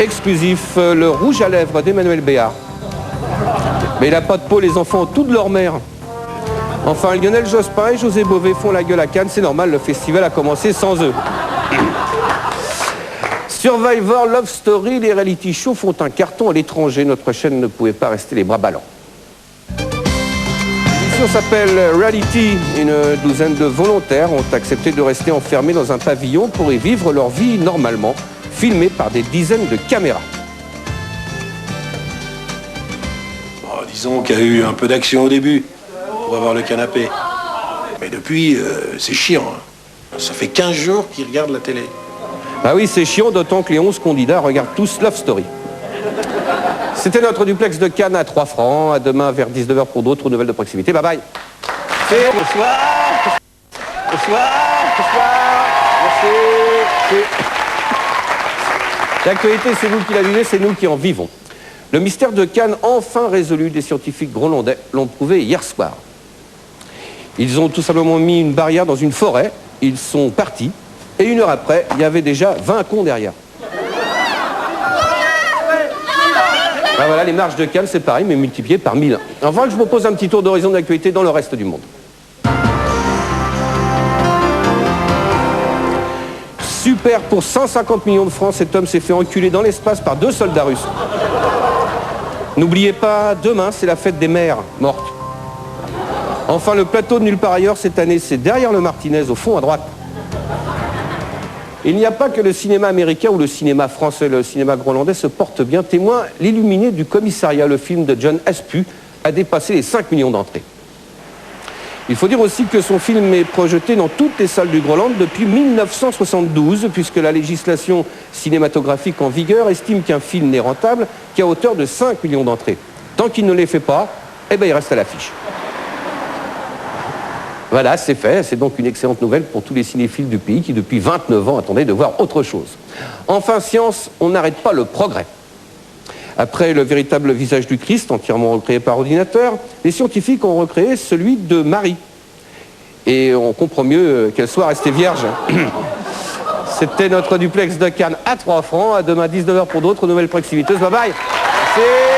exclusif, le rouge à lèvres d'Emmanuel Béard. Mais il n'a pas de peau, les enfants ont tout de leur mère. Enfin, Lionel Jospin et José Bové font la gueule à Cannes, c'est normal, le festival a commencé sans eux. Survivor, Love Story, les reality shows font un carton à l'étranger. Notre chaîne ne pouvait pas rester les bras ballants. L'émission s'appelle Reality. Une douzaine de volontaires ont accepté de rester enfermés dans un pavillon pour y vivre leur vie normalement, filmés par des dizaines de caméras. Bon, disons qu'il y a eu un peu d'action au début, pour avoir le canapé. Mais depuis, c'est chiant. Hein. Ça fait 15 jours qu'ils regardent la télé. Ah oui, c'est chiant, d'autant que les 11 candidats regardent tous Love Story. C'était notre duplex de Cannes à 3 francs. À demain vers 19h pour d'autres nouvelles de proximité. Bye bye. Bonsoir. Bonsoir. Bonsoir. Merci. L'actualité, c'est vous qui la vivez, c'est nous qui en vivons. Le mystère de Cannes, enfin résolu, des scientifiques groenlandais l'ont prouvé hier soir. Ils ont tout simplement mis une barrière dans une forêt. Ils sont partis. Et une heure après, il y avait déjà 20 cons derrière. Ben voilà, les marches de Cannes, c'est pareil, mais multipliées par 1000. Enfin, je vous propose un petit tour d'horizon d'actualité dans le reste du monde. Super, pour 150 millions de francs, cet homme s'est fait enculer dans l'espace par 2 soldats russes. N'oubliez pas, demain, c'est la fête des mères mortes. Enfin, le plateau de Nulle part ailleurs, cette année, c'est derrière le Martinez, au fond à droite. Il n'y a pas que le cinéma américain ou le cinéma français, le cinéma groenlandais se porte bien. Témoin, l'Illuminé du commissariat, le film de John Aspu, a dépassé les 5 millions d'entrées. Il faut dire aussi que son film est projeté dans toutes les salles du Groenland depuis 1972, puisque la législation cinématographique en vigueur estime qu'un film n'est rentable qu'à hauteur de 5 millions d'entrées. Tant qu'il ne les fait pas, eh ben, il reste à l'affiche. Voilà, c'est fait. C'est donc une excellente nouvelle pour tous les cinéphiles du pays qui, depuis 29 ans, attendaient de voir autre chose. Enfin, science, on n'arrête pas le progrès. Après le véritable visage du Christ, entièrement recréé par ordinateur, les scientifiques ont recréé celui de Marie. Et on comprend mieux qu'elle soit restée vierge. C'était notre duplex de Cannes à 3 francs. À demain 19h pour d'autres nouvelles proximités. Bye bye. Merci.